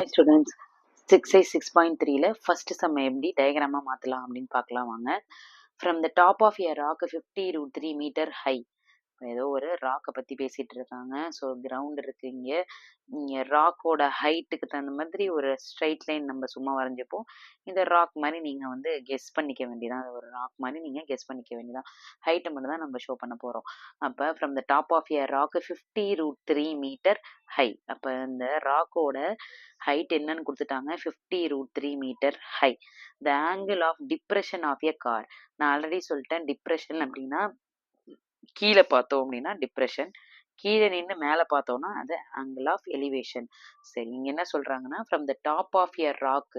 Hi students, 6.3ல first sum எப்படி டயக்ராமா மாத்தலாம் அப்படின்னு பார்க்கலாம் வாங்க. From the top of a rock 50√3 meter high. ஏதோ ஒரு ராக்கை பத்தி பேசிட்டு இருக்காங்க. ஸோ கிரவுண்ட் இருக்கு இங்க. இங்க ராக்கோட ஹைட்டுக்கு தகுந்த மாதிரி ஒரு ஸ்ட்ரைட் லைன் நம்ம சும்மா வரைஞ்சுப்போம். இந்த ராக் மாதிரி நீங்க வந்து கெஸ் பண்ணிக்க வேண்டியதான். அது ஒரு ராக் மாதிரி நீங்க கெஸ் பண்ணிக்க வேண்டியதான். ஹைட்டை மட்டும் தான் நம்ம ஷோ பண்ண போறோம். அப்ப from the top of a rock 50√3 meter high. அப்ப இந்த ராக்கோட ஹைட் என்னன்னு கொடுத்துட்டாங்க, 50√3 meter high. The angle of depression of a car. நான் ஆல்ரெடி சொல்லிட்டேன், டிப்ரெஷன் அப்படின்னா கீழே பார்த்தோம் அப்படின்னா டிப்ரெஷன், கீழே நின்று மேலே பார்த்தோம்னா அது ஆங்கிள் ஆஃப் எலிவேஷன். சரி, இங்க என்ன சொல்றாங்கன்னா from the top of a rock,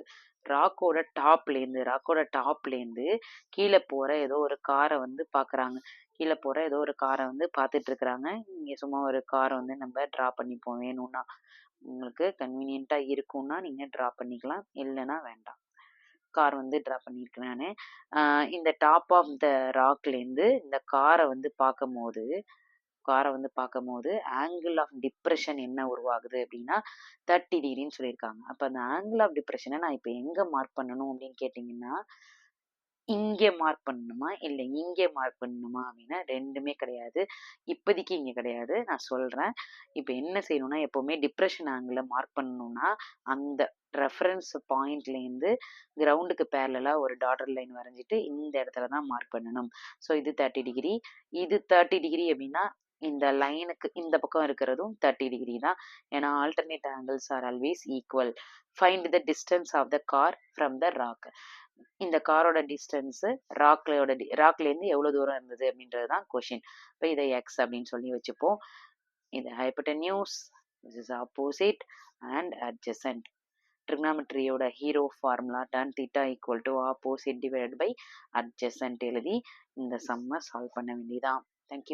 ராக்கோட டாப்லேருந்து கீழே போற ஏதோ ஒரு காரை வந்து பார்க்குறாங்க. கீழே போற ஏதோ ஒரு காரை வந்து பார்த்துட்டு இருக்கிறாங்க. இங்கே சும்மா ஒரு காரை வந்து நம்ம ட்ரா பண்ணிப்போம். வேணும்னா உங்களுக்கு கன்வீனியன்ட்டா இருக்கும்னா நீங்க ட்ரா பண்ணிக்கலாம், இல்லைன்னா வேண்டாம். கார் வந்து ட்ரா பண்ணியிருக்கேன் நானு. இந்த டாப் ஆஃப் த ராக்லேருந்து இந்த காரை வந்து பார்க்கும்போது ஆங்கிள் ஆஃப் டிப்ரெஷன் என்ன உருவாகுது அப்படின்னா 30 டிகிரின்னு சொல்லியிருக்காங்க. அப்போ அந்த ஆங்கிள் ஆஃப் டிப்ரெஷனை நான் இப்போ எங்கே மார்க் பண்ணணும் அப்படின்னு கேட்டிங்கன்னா, இங்கே மார்க் பண்ணணுமா இல்லை இங்கே மார்க் பண்ணணுமா அப்படின்னா ரெண்டுமே கிடையாது. இப்போதைக்கு இங்கே கிடையாது, நான் சொல்கிறேன். இப்போ என்ன செய்யணும்னா, எப்போவுமே டிப்ரெஷன் ஆங்கிளை மார்க் பண்ணணும்னா அந்த ரெஃபரன்ஸ் பாயிண்ட்லேருந்து கிரவுண்டுக்கு பேரலாக ஒரு டாட்டர் லைன் வரைஞ்சிட்டு இந்த இடத்துல தான் மார்க் பண்ணணும். ஸோ இது 30 டிகிரி, இது 30 டிகிரி அப்படின்னா இந்த லைனுக்கு இந்த பக்கம் இருக்கிறதும் 30 டிகிரி தான். ஏன்னா alternate angles are always equal. Find the distance of the car from the rock. இந்த காரோட டிஸ்டன்ஸு ராக்லேருந்து எவ்வளோ தூரம் இருந்தது அப்படின்றது தான் கொஷின். இப்போ இதை எக்ஸ் அப்படின்னு சொல்லி வச்சுப்போம். இது hypotenuse, this is opposite and adjacent. ட்ரிக்னாமெட்ரியோட hero formula tan theta equal to opposite divided by adjacent எழுதி இந்த சம்மை சால்வ் பண்ண வேண்டியதான்.